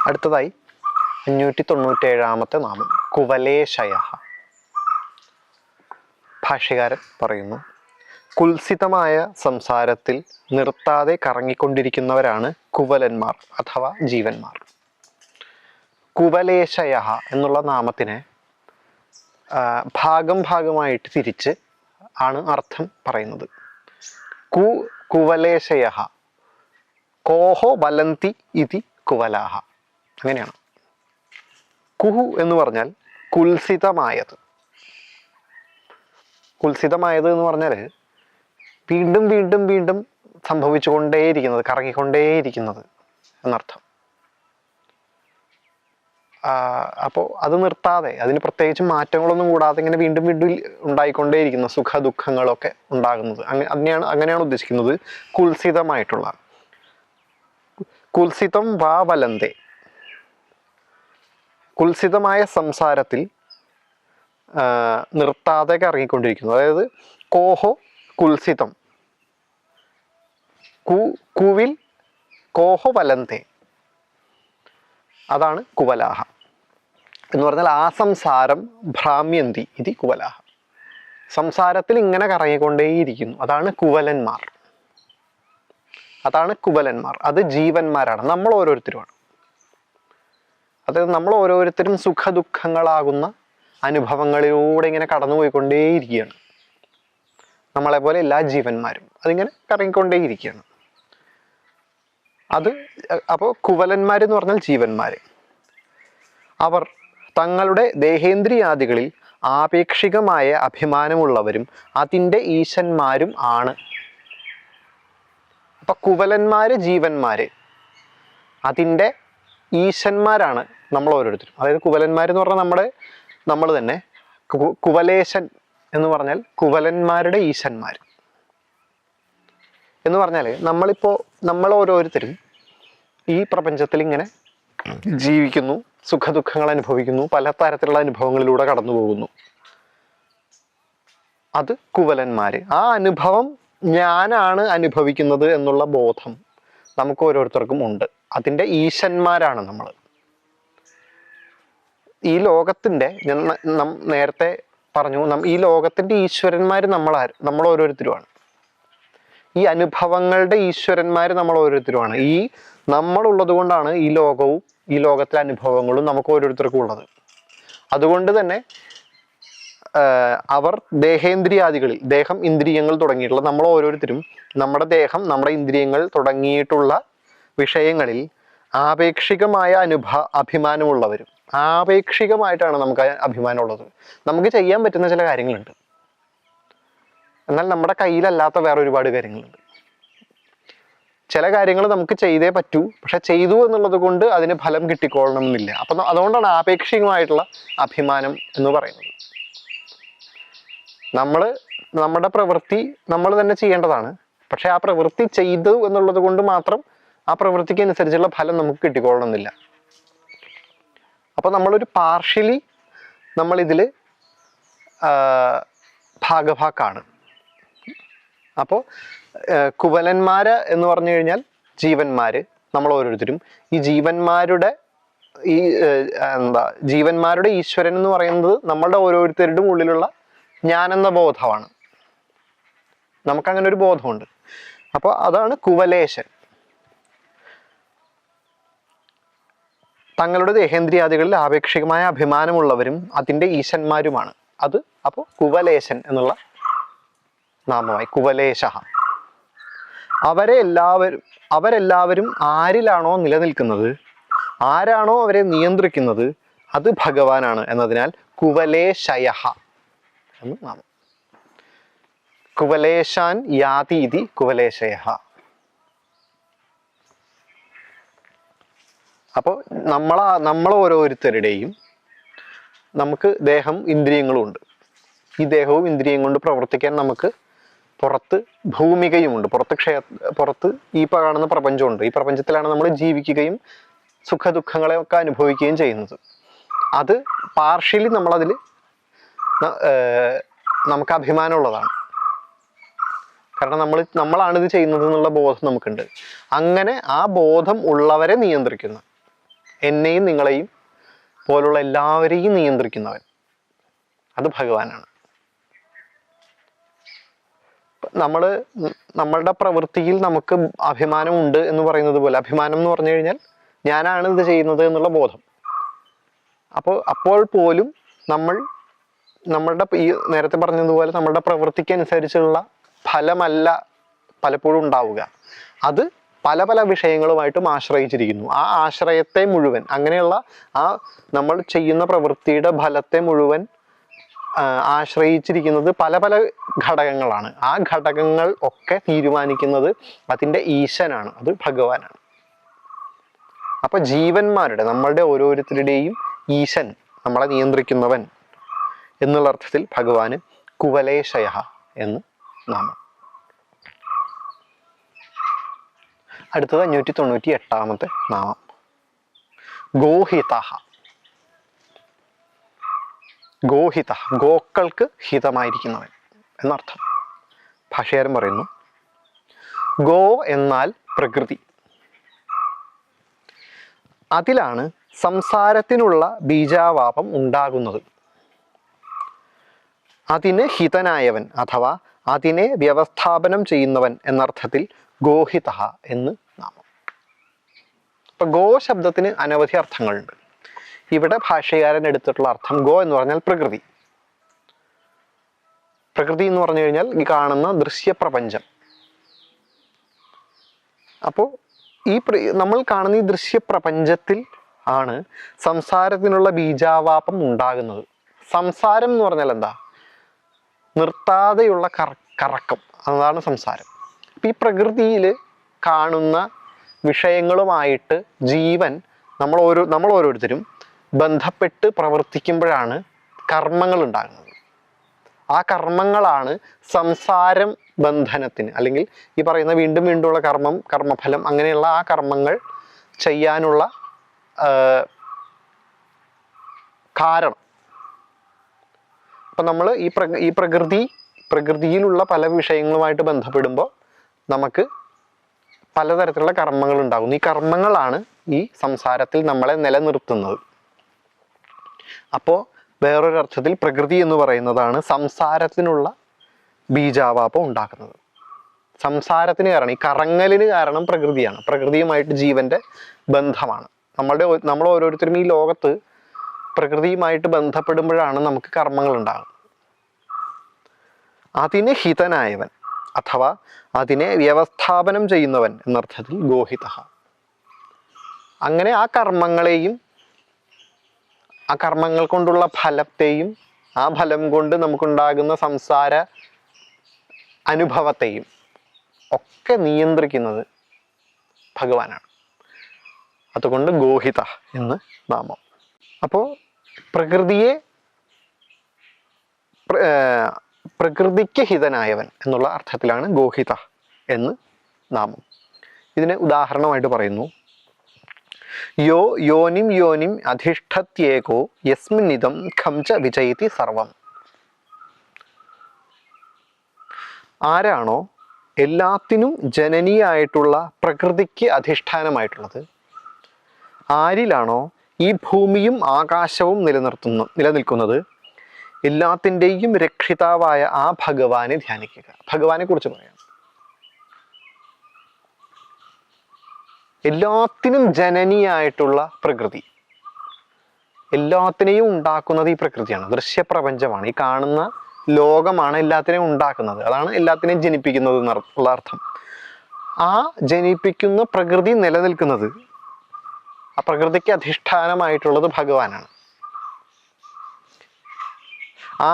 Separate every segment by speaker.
Speaker 1: അടുത്തതായി 597 നാമം കുവലേശയ. ഭാഷ്യകാരൻ പറയുന്നു, കുൽസിതമായ സംസാരത്തിൽ നിർത്താതെ കറങ്ങിക്കൊണ്ടിരിക്കുന്നവരാണ് കുവലന്മാർ അഥവാ ജീവന്മാർ. കുവലേശയ എന്നുള്ള നാമത്തിനെ ഭാഗമായിട്ട് തിരിച്ച് ആണ് അർത്ഥം പറയുന്നത്. കുവലേശയ കോഹോ വലന്തി ഇതി കുവലാഹ. അങ്ങനെയാണ്. കുഹു എന്ന് പറഞ്ഞാൽ കുൽസിതമായത്. കുൽസിതമായത് എന്ന് പറഞ്ഞാൽ വീണ്ടും വീണ്ടും വീണ്ടും സംഭവിച്ചുകൊണ്ടേയിരിക്കുന്നത്, കറങ്ങിക്കൊണ്ടേയിരിക്കുന്നത് എന്നർത്ഥം. അപ്പോൾ അത് നിർത്താതെ, അതിന് പ്രത്യേകിച്ച് മാറ്റങ്ങളൊന്നും കൂടാതെ ഇങ്ങനെ വീണ്ടും വീണ്ടും ഉണ്ടായിക്കൊണ്ടേയിരിക്കുന്ന സുഖ ദുഃഖങ്ങളൊക്കെ ഉണ്ടാകുന്നത്, അങ്ങനെയാണ് ഉദ്ദേശിക്കുന്നത് കുൽസിതമായിട്ടുള്ള. കുൽസിതം വാ വലന്തേ, കുൽസിതമായ സംസാരത്തിൽ നിർത്താതെ കറങ്ങിക്കൊണ്ടിരിക്കുന്നു. അതായത് കോഹോ കുൽസിതം, കുവിൽ കോഹോ വലന്തേ, അതാണ് കുവലാഹ എന്ന് പറഞ്ഞാൽ ആ സംസാരം ഭ്രാമ്യന്തി ഇതി കുവലാഹ. സംസാരത്തിൽ ഇങ്ങനെ കറങ്ങിക്കൊണ്ടേയിരിക്കുന്നു, അതാണ് കുവലന്മാർ. അതാണ് കുവലന്മാർ. അത് ജീവന്മാരാണ്, നമ്മൾ ഓരോരുത്തരുമാണ്. അതായത് നമ്മൾ ഓരോരുത്തരും സുഖ ദുഃഖങ്ങളാകുന്ന അനുഭവങ്ങളിലൂടെ ഇങ്ങനെ കടന്നുപോയിക്കൊണ്ടേയിരിക്കുകയാണ്. നമ്മളെ പോലെ എല്ലാ ജീവന്മാരും അതിങ്ങനെ കറങ്ങിക്കൊണ്ടേയിരിക്കുകയാണ്. അപ്പോൾ കുവലന്മാരെന്ന് പറഞ്ഞാൽ ജീവന്മാര്. അവർ തങ്ങളുടെ ദേഹേന്ദ്രിയാദികളിൽ ആപേക്ഷികമായ അഭിമാനമുള്ളവരും അതിൻ്റെ ഈശന്മാരും ആണ്. അപ്പൊ കുവലന്മാര് ജീവന്മാര് അതിൻ്റെ ഈശന്മാരാണ് നമ്മൾ ഓരോരുത്തരും. അതായത് കുവലന്മാരെന്ന് പറഞ്ഞാൽ നമ്മൾ തന്നെ. കുവലേശൻ എന്ന് പറഞ്ഞാൽ കുവലന്മാരുടെ ഈശന്മാർ എന്ന് പറഞ്ഞാൽ നമ്മൾ ഓരോരുത്തരും ഈ പ്രപഞ്ചത്തിൽ ഇങ്ങനെ ജീവിക്കുന്നു, സുഖദുഃഖങ്ങൾ അനുഭവിക്കുന്നു, പല തരത്തിലുള്ള അനുഭവങ്ങളിലൂടെ കടന്നു പോകുന്നു. അത് കുവലന്മാര്. ആ അനുഭവം ഞാനാണ് അനുഭവിക്കുന്നത് എന്നുള്ള ബോധം നമുക്ക് ഓരോരുത്തർക്കും ഉണ്ട്. അതിൻ്റെ ഈശന്മാരാണ് നമ്മൾ. ഈ ലോകത്തിൻ്റെ, നേരത്തെ പറഞ്ഞു, ഈ ലോകത്തിൻ്റെ ഈശ്വരന്മാർ നമ്മൾ ഓരോരുത്തരുമാണ്. ഈ അനുഭവങ്ങളുടെ ഈശ്വരന്മാർ നമ്മൾ ഓരോരുത്തരുമാണ്. ഈ നമ്മളുള്ളത് കൊണ്ടാണ് ഈ ലോകവും ഈ ലോകത്തിലെ അനുഭവങ്ങളും നമുക്ക് ഓരോരുത്തർക്കും ഉള്ളത്. അതുകൊണ്ട് തന്നെ അവർ ദേഹേന്ദ്രിയാദികളിൽ, ദേഹം ഇന്ദ്രിയങ്ങൾ തുടങ്ങിയിട്ടുള്ള നമ്മൾ ഓരോരുത്തരും നമ്മുടെ ദേഹം, നമ്മുടെ ഇന്ദ്രിയങ്ങൾ തുടങ്ങിയിട്ടുള്ള വിഷയങ്ങളിൽ ആപേക്ഷികമായ അഭിമാനമുള്ളവരും. ആപേക്ഷികമായിട്ടാണ് നമുക്ക് അഭിമാനമുള്ളത്. നമുക്ക് ചെയ്യാൻ പറ്റുന്ന ചില കാര്യങ്ങളുണ്ട്, എന്നാൽ നമ്മുടെ കയ്യിലല്ലാത്ത വേറെ ഒരുപാട് കാര്യങ്ങളുണ്ട്. ചില കാര്യങ്ങൾ നമുക്ക് ചെയ്തേ പറ്റൂ, പക്ഷെ ചെയ്തു എന്നുള്ളത് കൊണ്ട് അതിന് ഫലം കിട്ടിക്കൊള്ളണം എന്നില്ല. അപ്പം അതുകൊണ്ടാണ് ആപേക്ഷികമായിട്ടുള്ള അഭിമാനം എന്ന് പറയുന്നത്. നമ്മുടെ പ്രവൃത്തി നമ്മൾ തന്നെ ചെയ്യേണ്ടതാണ്, പക്ഷെ ആ പ്രവൃത്തി ചെയ്തു എന്നുള്ളത് കൊണ്ട് മാത്രം ആ പ്രവൃത്തിക്ക് അനുസരിച്ചുള്ള ഫലം നമുക്ക് കിട്ടിക്കൊള്ളണമെന്നില്ല. അപ്പോൾ നമ്മളൊരു പാർഷ്യലി നമ്മളിതിൽ ഭാഗഭാക്കാണ്. അപ്പോൾ കുവലന്മാര് എന്ന് പറഞ്ഞു കഴിഞ്ഞാൽ ജീവന്മാര്, നമ്മൾ ഓരോരുത്തരും. ഈ ജീവന്മാരുടെ ജീവന്മാരുടെ ഈശ്വരൻ എന്ന് പറയുന്നത് നമ്മളുടെ ഓരോരുത്തരുടെ ഉള്ളിലുള്ള ഞാനെന്ന ബോധമാണ്. നമുക്കങ്ങനെ ഒരു ബോധമുണ്ട്. അപ്പോൾ അതാണ് കുവലേശൻ. തങ്ങളുടെ ദേഹേന്ദ്രിയാദികളിൽ ആപേക്ഷികമായ അഭിമാനമുള്ളവരും അതിൻ്റെ ഈശന്മാരുമാണ്. അപ്പോൾ കുവലേശൻ എന്നുള്ള നാമമായി കുവലേശ. അവരെല്ലാവരും ആരിലാണോ നിലനിൽക്കുന്നത്, ആരാണോ അവരെ നിയന്ത്രിക്കുന്നത്, അത് ഭഗവാനാണ് എന്നതിനാൽ കുവലേശയ എന്ന് നാമം. കുവലേശാൻ യാതി ഇതി കുവലേശയ. അപ്പോൾ നമ്മൾ ഓരോരുത്തരുടെയും നമുക്ക് ദേഹം ഇന്ദ്രിയങ്ങളും ഉണ്ട്. ഈ ദേഹവും ഇന്ദ്രിയം കൊണ്ട് പ്രവർത്തിക്കാൻ നമുക്ക് പുറത്ത് ഭൂമികയുമുണ്ട്, പുറത്ത് ഈ കാണുന്ന പ്രപഞ്ചമുണ്ട്. ഈ പ്രപഞ്ചത്തിലാണ് നമ്മൾ ജീവിക്കുകയും സുഖദുഃഖങ്ങളെയൊക്കെ അനുഭവിക്കുകയും ചെയ്യുന്നത്. അത് പാർഷ്യലി നമ്മളതിൽ നമുക്ക് അഭിമാനമുള്ളതാണ്. കാരണം നമ്മളാണിത് ചെയ്യുന്നത് എന്നുള്ള ബോധം നമുക്കുണ്ട്. അങ്ങനെ ആ ബോധം ഉള്ളവരെ നിയന്ത്രിക്കുന്ന, എന്നെയും നിങ്ങളെയും പോലുള്ള എല്ലാവരെയും നിയന്ത്രിക്കുന്നവൻ, അത് ഭഗവാനാണ്. നമ്മളുടെ പ്രവൃത്തിയിൽ നമുക്ക് അഭിമാനമുണ്ട് എന്ന് പറയുന്നത് പോലെ, അഭിമാനം എന്ന് പറഞ്ഞു കഴിഞ്ഞാൽ ഞാനാണ് ഇത് ചെയ്യുന്നത് എന്നുള്ള ബോധം. അപ്പോൾ പോലും നമ്മളുടെ ഈ നേരത്തെ പറഞ്ഞതുപോലെ നമ്മളുടെ പ്രവൃത്തിക്ക് അനുസരിച്ചുള്ള ഫലമല്ല പലപ്പോഴും ഉണ്ടാവുക. അത് പല പല വിഷയങ്ങളുമായിട്ടും ആശ്രയിച്ചിരിക്കുന്നു. ആ ആശ്രയത്തെ മുഴുവൻ, അങ്ങനെയുള്ള ആ നമ്മൾ ചെയ്യുന്ന പ്രവൃത്തിയുടെ ഫലത്തെ മുഴുവൻ ആശ്രയിച്ചിരിക്കുന്നത് പല പല ഘടകങ്ങളാണ്. ആ ഘടകങ്ങൾ ഒക്കെ തീരുമാനിക്കുന്നത് അതിൻ്റെ ഈശനാണ്, അത് ഭഗവാനാണ്. അപ്പൊ ജീവന്മാരുടെ, നമ്മളുടെ ഓരോരുത്തരുടെയും ഈശൻ, നമ്മളെ നിയന്ത്രിക്കുന്നവൻ എന്നുള്ള അർത്ഥത്തിൽ ഭഗവാന് കുവലേശയ എന്ന് നാമം. അടുത്തത് 598 നാമം ഗോഹിത. ഗോഹിത, ഗോക്കൾക്ക് ഹിതമായിരിക്കുന്നവൻ എന്നർത്ഥം. ഭാഷകാരൻ പറയുന്നു, ഗോ എന്നാൽ പ്രകൃതി. അതിലാണ് സംസാരത്തിനുള്ള ബീജാവാപം ഉണ്ടാകുന്നത്. അതിന് ഹിതനായവൻ അഥവാ അതിനെ വ്യവസ്ഥാപനം ചെയ്യുന്നവൻ എന്നർത്ഥത്തിൽ ഗോഹിത എന്ന് നാമം. ഇപ്പൊ ഗോ ശബ്ദത്തിന് അനവധി അർത്ഥങ്ങളുണ്ട്. ഇവിടെ ഭാഷ്യകാരൻ എടുത്തിട്ടുള്ള അർത്ഥം ഗോ എന്ന് പറഞ്ഞാൽ പ്രകൃതി. പ്രകൃതി എന്ന് പറഞ്ഞു കഴിഞ്ഞാൽ ഈ കാണുന്ന ദൃശ്യപ്രപഞ്ചം. അപ്പോൾ നമ്മൾ കാണുന്ന ഈ ദൃശ്യപ്രപഞ്ചത്തിൽ ആണ് സംസാരത്തിനുള്ള ബീജാവാപം ഉണ്ടാകുന്നത്. സംസാരം എന്ന് പറഞ്ഞാൽ എന്താ? നിർത്താതെയുള്ള കറക്കം, അതാണ് സംസാരം. ഈ പ്രകൃതിയിൽ കാണുന്ന വിഷയങ്ങളുമായിട്ട് ജീവൻ നമ്മൾ ഓരോരുത്തരും ബന്ധപ്പെട്ട് പ്രവർത്തിക്കുമ്പോഴാണ് കർമ്മങ്ങൾ ഉണ്ടാകുന്നത്. ആ കർമ്മങ്ങളാണ് സംസാരം ബന്ധനത്തിന്, അല്ലെങ്കിൽ ഈ പറയുന്ന വീണ്ടും വീണ്ടുമുള്ള കർമ്മഫലം, അങ്ങനെയുള്ള ആ കർമ്മങ്ങൾ ചെയ്യാനുള്ള കാരണം. അപ്പം നമ്മൾ ഈ പ്രകൃതിയിലുള്ള പല വിഷയങ്ങളുമായിട്ട് ബന്ധപ്പെടുമ്പോൾ നമുക്ക് പലതരത്തിലുള്ള കർമ്മങ്ങൾ ഉണ്ടാകുന്നു. ഈ കർമ്മങ്ങളാണ് ഈ സംസാരത്തിൽ നമ്മളെ നിലനിർത്തുന്നത്. അപ്പോൾ വേറൊരർത്ഥത്തിൽ പ്രകൃതി എന്ന് പറയുന്നതാണ് സംസാരത്തിനുള്ള ബീജാവാപം ഉണ്ടാക്കുന്നത്. സംസാരത്തിന് കാരണം, ഈ കറങ്ങലിന് കാരണം പ്രകൃതിയാണ്. പ്രകൃതിയുമായിട്ട് ജീവന്റെ ബന്ധമാണ്. നമ്മൾ ഓരോരുത്തരും ഈ ലോകത്ത് പ്രകൃതിയുമായിട്ട് ബന്ധപ്പെടുമ്പോഴാണ് നമുക്ക് കർമ്മങ്ങൾ ഉണ്ടാകുന്നത്. അതിന് ഹിതനായവൻ അഥവാ അതിനെ വ്യവസ്ഥാപനം ചെയ്യുന്നവൻ എന്നർത്ഥത്തിൽ ഗോഹിത. അങ്ങനെ ആ കർമ്മങ്ങളെയും ആ കർമ്മങ്ങൾ കൊണ്ടുള്ള ഫലത്തെയും ആ ഫലം കൊണ്ട് നമുക്കുണ്ടാകുന്ന സംസാര അനുഭവത്തെയും ഒക്കെ നിയന്ത്രിക്കുന്നത് ഭഗവാനാണ്. അതുകൊണ്ട് ഗോഹിത എന്ന് നാമം. അപ്പോൾ പ്രകൃതിക്ക് ഹിതനായവൻ എന്നുള്ള അർത്ഥത്തിലാണ് ഗോഹിത എന്ന് നാമം. ഇതിന് ഉദാഹരണമായിട്ട് പറയുന്നു, യോനിം അധിഷ്ഠത്യേകോ യസ്മിന്നിദം ഖംച വിജയതി സർവം. ആരാണോ എല്ലാത്തിനും ജനനിയായിട്ടുള്ള പ്രകൃതിക്ക് അധിഷ്ഠാനമായിട്ടുള്ളത്, ആരിലാണോ ഈ ഭൂമിയും ആകാശവും നിലനിൽക്കുന്നത്, എല്ലാത്തിൻ്റെയും രക്ഷിതാവായ ആ ഭഗവാനെ ധ്യാനിക്കുക. ഭഗവാനെ കുറിച്ച് പറയാം. എല്ലാത്തിനും ജനനിയായിട്ടുള്ള പ്രകൃതി, എല്ലാത്തിനെയും ഉണ്ടാക്കുന്നത് ഈ പ്രകൃതിയാണ്. ദൃശ്യപ്രപഞ്ചമാണ്, ഈ കാണുന്ന ലോകമാണ് എല്ലാത്തിനെയും ഉണ്ടാക്കുന്നത്. അതാണ് എല്ലാത്തിനെയും ജനിപ്പിക്കുന്നത് എന്നുള്ള അർത്ഥം. ആ ജനിപ്പിക്കുന്ന പ്രകൃതി നിലനിൽക്കുന്നത്, ആ പ്രകൃതിക്ക് അധിഷ്ഠാനമായിട്ടുള്ളത് ഭഗവാനാണ്.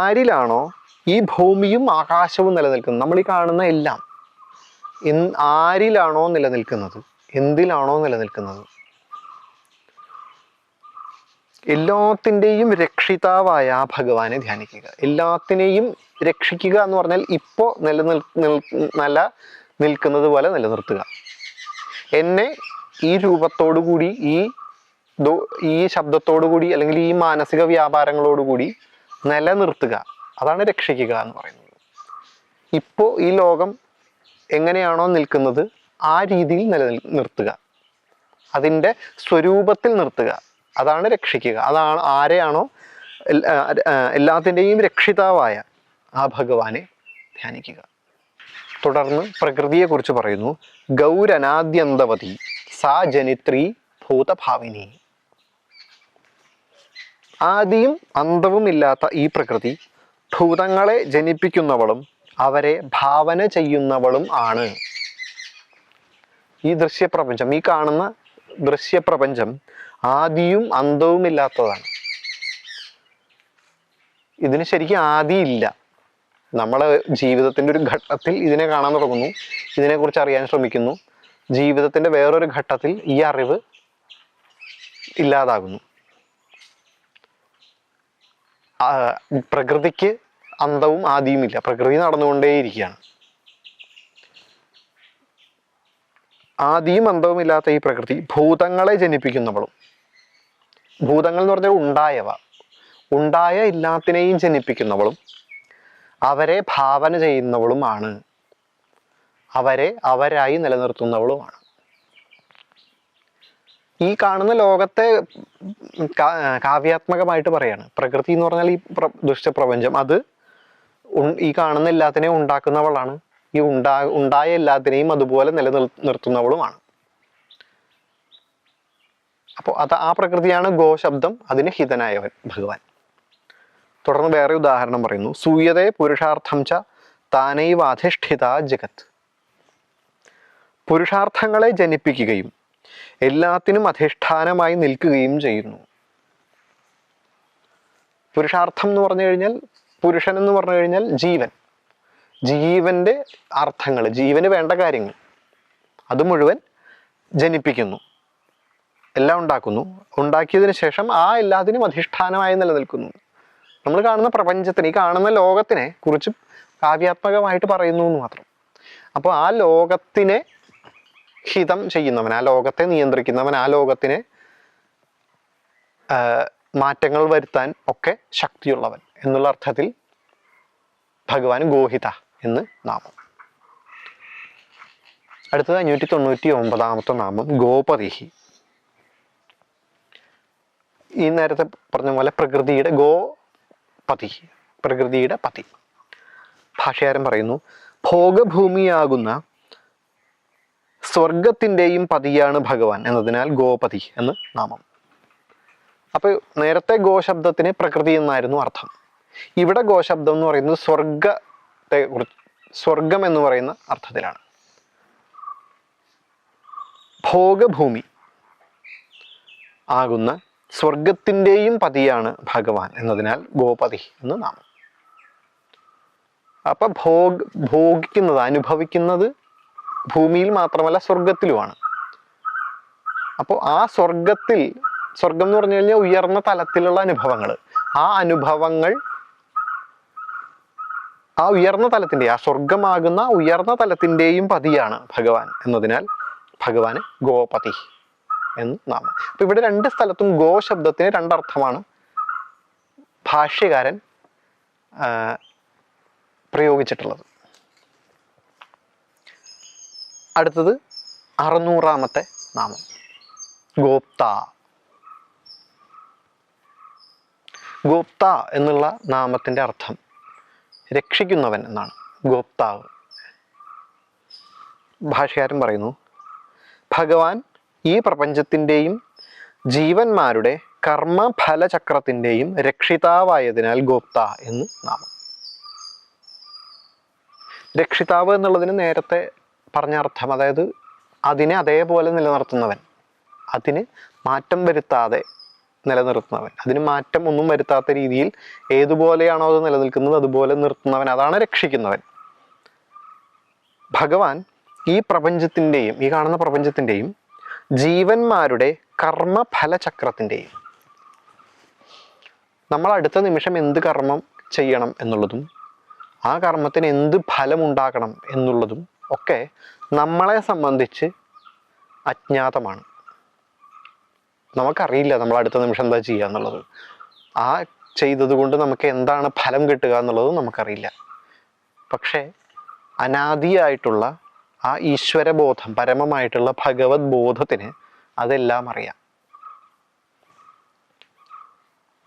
Speaker 1: ആരിലാണോ ഈ ഭൂമിയും ആകാശവും നിലനിൽക്കുന്നത്, നമ്മൾ ഈ കാണുന്ന എല്ലാം ആരിലാണോ നിലനിൽക്കുന്നത്, എന്തിലാണോ നിലനിൽക്കുന്നത്, എല്ലാത്തിൻ്റെയും രക്ഷിതാവായ ആ ഭഗവാനെ ധ്യാനിക്കുക. എല്ലാത്തിനെയും രക്ഷിക്കുക എന്ന് പറഞ്ഞാൽ ഇപ്പോൾ നിൽക്കുന്നത് പോലെ നിലനിർത്തുക. എന്നെ ഈ രൂപത്തോടുകൂടി, ഈ ശബ്ദത്തോടുകൂടി, അല്ലെങ്കിൽ ഈ മാനസിക വ്യാപാരങ്ങളോടുകൂടി നിലനിർത്തുക. അതാണ് രക്ഷിക്കുക എന്ന് പറയുന്നത്. ഇപ്പോൾ ഈ ലോകം എങ്ങനെയാണോ നിൽക്കുന്നത് ആ രീതിയിൽ നിലനിർത്തുക. അതിൻ്റെ സ്വരൂപത്തിൽ നിർത്തുക, അതാണ് രക്ഷിക്കുക. അതാണ് ആരെയാണോ എല്ലാത്തിൻ്റെയും രക്ഷിതാവായ ആ ഭഗവാനെ ധ്യാനിക്കുക. തുടർന്ന് പ്രകൃതിയെക്കുറിച്ച് പറയുന്നു. ഗൗരനാദ്യന്തവതി സാ ജനിത്രി ഭൂതഭാവിനി. ആദിയും അന്തവും ഇല്ലാത്ത ഈ പ്രകൃതി ഭൂതങ്ങളെ ജനിപ്പിക്കുന്നവളും അവരെ ഭാവന ചെയ്യുന്നവളും ആണ്. ഈ ദൃശ്യപ്രപഞ്ചം, ഈ കാണുന്ന ദൃശ്യപ്രപഞ്ചം ആദിയും അന്തവും ഇല്ലാത്തതാണ്. ഇതിന് ശരിക്കും ആദിയില്ല. നമ്മളെ ജീവിതത്തിൻ്റെ ഒരു ഘട്ടത്തിൽ ഇതിനെ കാണാൻ തുടങ്ങുന്നു, ഇതിനെക്കുറിച്ച് അറിയാൻ ശ്രമിക്കുന്നു. ജീവിതത്തിൻ്റെ വേറൊരു ഘട്ടത്തിൽ ഈ അറിവ് ഇല്ലാതാകുന്നു. പ്രകൃതിക്ക് അന്തവും ആദിയുമില്ല, പ്രകൃതി നടന്നുകൊണ്ടേയിരിക്കുകയാണ്. ആദിയും അന്തവും ഇല്ലാത്ത ഈ പ്രകൃതി ഭൂതങ്ങളെ ജനിപ്പിക്കുന്നവളും, ഭൂതങ്ങൾ എന്ന് പറഞ്ഞാൽ ഉണ്ടായവ, ഉണ്ടായ എല്ലാത്തിനെയും ജനിപ്പിക്കുന്നവളും അവരെ ഭാവന ചെയ്യുന്നവളുമാണ്, അവരെ അവരായി നിലനിർത്തുന്നവളുമാണ്. ഈ കാണുന്ന ലോകത്തെ കാവ്യാത്മകമായിട്ട് പറയാണ്. പ്രകൃതി എന്ന് പറഞ്ഞാൽ ഈ ദുഷ്ടപ്രപഞ്ചം, അത് ഈ കാണുന്ന എല്ലാത്തിനെയും ഉണ്ടാക്കുന്നവളാണ്, ഈ ഉണ്ടായ എല്ലാത്തിനെയും അതുപോലെ നിലനിർത്തുന്നവളുമാണ്. അപ്പോൾ ആ പ്രകൃതിയാണ് ഗോ ശബ്ദം, അതിന് ഹിതനായവൻ ഭഗവാൻ. തുടർന്ന് വേറെ ഉദാഹരണം പറയുന്നു. സൂയതേ പുരുഷാർത്ഥം ച താനൈവാധിഷ്ഠിത ജഗത്. പുരുഷാർത്ഥങ്ങളെ ജനിപ്പിക്കുകയും എല്ലാത്തിനും അധിഷ്ഠാനമായി നിൽക്കുകയും ചെയ്യുന്നു. പുരുഷാർത്ഥം എന്ന് പറഞ്ഞു കഴിഞ്ഞാൽ, പുരുഷൻ എന്ന് പറഞ്ഞു കഴിഞ്ഞാൽ ജീവൻ, ജീവന്റെ അർത്ഥങ്ങൾ, ജീവന് വേണ്ട കാര്യങ്ങൾ അത് മുഴുവൻ ജനിപ്പിക്കുന്നു, എല്ലാം ഉണ്ടാക്കുന്നു. ഉണ്ടാക്കിയതിന് ശേഷം ആ എല്ലാത്തിനും അധിഷ്ഠാനമായി നിലനിൽക്കുന്നു. നമ്മൾ കാണുന്ന പ്രപഞ്ചത്തിന്, ഈ കാണുന്ന ലോകത്തിനെ കുറിച്ച് കാവ്യാത്മകമായിട്ട് പറയുന്നു എന്ന് മാത്രം. അപ്പോൾ ആ ലോകത്തിനെ ഹിതം ചെയ്യുന്നവൻ, ആ ലോകത്തെ നിയന്ത്രിക്കുന്നവൻ, ആ ലോകത്തിനെ മാറ്റങ്ങൾ വരുത്താൻ ഒക്കെ ശക്തിയുള്ളവൻ എന്നുള്ള അർത്ഥത്തിൽ ഭഗവാൻ ഗോഹിത എന്ന് നാമം. അടുത്തത് 599 നാമം ഗോപതിഹി. ഈ നേരത്തെ പറഞ്ഞ പോലെ പ്രകൃതിയുടെ ഗോപതി, പ്രകൃതിയുടെ പതി. ഭാഷകാരൻ പറയുന്നു, ഭോഗഭൂമിയാകുന്ന സ്വർഗത്തിൻ്റെയും പതിയാണ് ഭഗവാൻ എന്നതിനാൽ ഗോപതി എന്ന് നാമം. അപ്പൊ നേരത്തെ ഗോശബ്ദത്തിന് പ്രകൃതി എന്നായിരുന്നു അർത്ഥം. ഇവിടെ ഗോശബ്ദം എന്ന് പറയുന്നത് സ്വർഗത്തെ കുറിച്ച്, സ്വർഗം എന്ന് പറയുന്ന അർത്ഥത്തിലാണ്. ഭോഗഭൂമി ആകുന്ന സ്വർഗത്തിൻ്റെയും പതിയാണ് ഭഗവാൻ എന്നതിനാൽ ഗോപതി എന്ന് നാമം. അപ്പൊ ഭോഗിക്കുന്നത്, അനുഭവിക്കുന്നത് ഭൂമിയിൽ മാത്രമല്ല സ്വർഗത്തിലുമാണ്. അപ്പോൾ ആ സ്വർഗത്തിൽ, സ്വർഗം എന്ന് പറഞ്ഞു കഴിഞ്ഞാൽ ഉയർന്ന തലത്തിലുള്ള അനുഭവങ്ങൾ, ആ അനുഭവങ്ങൾ, ആ ഉയർന്ന തലത്തിൻ്റെ, ആ സ്വർഗമാകുന്ന ഉയർന്ന തലത്തിൻ്റെയും പതിയാണ് ഭഗവാൻ എന്നതിനാൽ ഭഗവാന് ഗോപതി എന്ന് നാമം. അപ്പൊ ഇവിടെ രണ്ട് സ്ഥലത്തും ഗോ ശബ്ദത്തിന് രണ്ടർത്ഥമാണ് ഭാഷ്യകാരൻ പ്രയോഗിച്ചിട്ടുള്ളത്. അടുത്തത് 600ാമത്തെ നാമം ഗോപ്ത. ഗോപ്ത എന്നുള്ള നാമത്തിന്റെ അർത്ഥം രക്ഷിക്കുന്നവൻ എന്നാണ്. ഗോപ്താവ്. ഭാഷ്യകാരൻ പറയുന്നു, ഭഗവാൻ ഈ പ്രപഞ്ചത്തിൻ്റെയും ജീവന്മാരുടെ കർമ്മഫലചക്രത്തിൻ്റെയും രക്ഷിതാവായതിനാൽ ഗോപ്ത എന്ന് നാമം. രക്ഷിതാവ് എന്നുള്ളതിന് നേരത്തെ പറഞ്ഞ അർത്ഥം, അതായത് അതിനെ അതേപോലെ നിലനിർത്തുന്നവൻ, അതിന് മാറ്റം വരുത്താതെ നിലനിർത്തുന്നവൻ, അതിന് മാറ്റം ഒന്നും വരുത്താത്ത രീതിയിൽ ഏതുപോലെയാണോ അത് നിലനിൽക്കുന്നത് അതുപോലെ നിർത്തുന്നവൻ, അതാണ് രക്ഷിക്കുന്നവൻ. ഭഗവാൻ ഈ പ്രപഞ്ചത്തിൻ്റെയും, ഈ കാണുന്ന പ്രപഞ്ചത്തിൻ്റെയും ജീവന്മാരുടെ കർമ്മഫലചക്രത്തിൻ്റെയും, നമ്മൾ അടുത്ത നിമിഷം എന്ത് കർമ്മം ചെയ്യണം എന്നുള്ളതും ആ കർമ്മത്തിന് എന്ത് ഫലം ഉണ്ടാക്കണം എന്നുള്ളതും ഒക്കെ നമ്മളെ സംബന്ധിച്ച് അജ്ഞാതമാണ്. നമുക്കറിയില്ല നമ്മൾ അടുത്ത നിമിഷം എന്താ ചെയ്യുക എന്നുള്ളത്. ആ ചെയ്തത് കൊണ്ട് നമുക്ക് എന്താണ് ഫലം കിട്ടുക എന്നുള്ളതും നമുക്കറിയില്ല. പക്ഷേ അനാദിയായിട്ടുള്ള ആ ഈശ്വരബോധം, പരമമായിട്ടുള്ള ഭഗവത് ബോധത്തിന് അതെല്ലാം അറിയാം.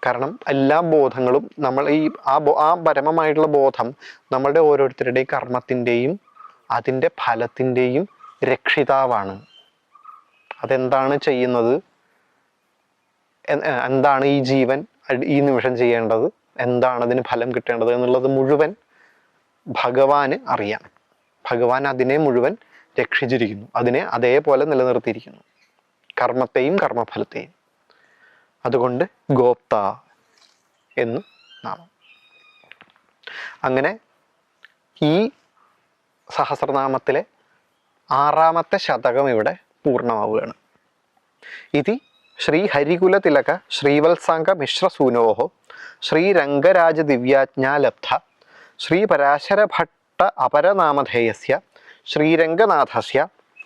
Speaker 1: കാരണം എല്ലാ ബോധങ്ങളും നമ്മൾ ആ പരമമായിട്ടുള്ള ബോധം നമ്മളുടെ ഓരോരുത്തരുടെയും കർമ്മത്തിൻ്റെയും അതിൻ്റെ ഫലത്തിൻ്റെയും രക്ഷിതാവാണ്. അതെന്താണ് ചെയ്യുന്നത്, എന്താണ് ഈ ജീവൻ ഈ നിമിഷം ചെയ്യേണ്ടത്, എന്താണ് അതിന് ഫലം കിട്ടേണ്ടത് എന്നുള്ളത് മുഴുവൻ ഭഗവാന് അറിയാം. ഭഗവാൻ അതിനെ മുഴുവൻ രക്ഷിച്ചിരിക്കുന്നു, അതിനെ അതേപോലെ നിലനിർത്തിയിരിക്കുന്നു, കർമ്മത്തെയും കർമ്മഫലത്തെയും. അതുകൊണ്ട് ഗോപ്ത എന്ന് നാമം. അങ്ങനെ ഈ സഹസ്രനാമത്തിലെ 6ാമത്തെ ശതകം ഇവിടെ പൂർണ്ണമാവുകയാണ്. ഇതി ശ്രീ ഹരികുലതിലക ശ്രീവത്സാംഗ മിശ്രസൂനോഹോ ശ്രീരംഗരാജ ദിവ്യാജ്ഞാ ലബ്ധ ശ്രീ പരാശരഭട്ട അപരനാമധേയസ്യ ശ്രീരംഗനാഥസ്യ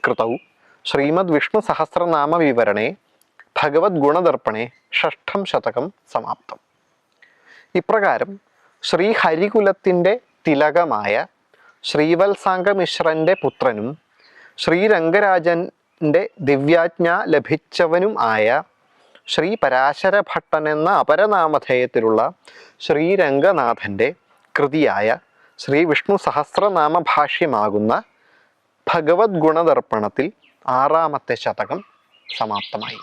Speaker 1: കൃതൗ ശ്രീമദ് വിഷ്ണു സഹസ്രനാമ വിവരണേ ഭഗവത് ഗുണദർപ്പണേ 6ഠം ശതകം സമാപ്തം. ഇപ്രകാരം ശ്രീ ഹരികുലത്തിൻ്റെ തിലകമായ ശ്രീവത്സാംഗ മിശ്രൻ്റെ പുത്രനും ശ്രീരംഗരാജൻ്റെ ദിവ്യാജ്ഞ ലഭിച്ചവനും ആയ ശ്രീ പരാശരഭട്ടൻ എന്ന അപരനാമധേയത്തിലുള്ള ശ്രീരംഗനാഥൻ്റെ കൃതിയായ ശ്രീ വിഷ്ണു സഹസ്രനാമ ഭാഷ്യമാകുന്ന ഭഗവത് ഗുണദർപ്പണത്തിൽ 6ാമത്തെ ശതകം സമാപ്തമായി.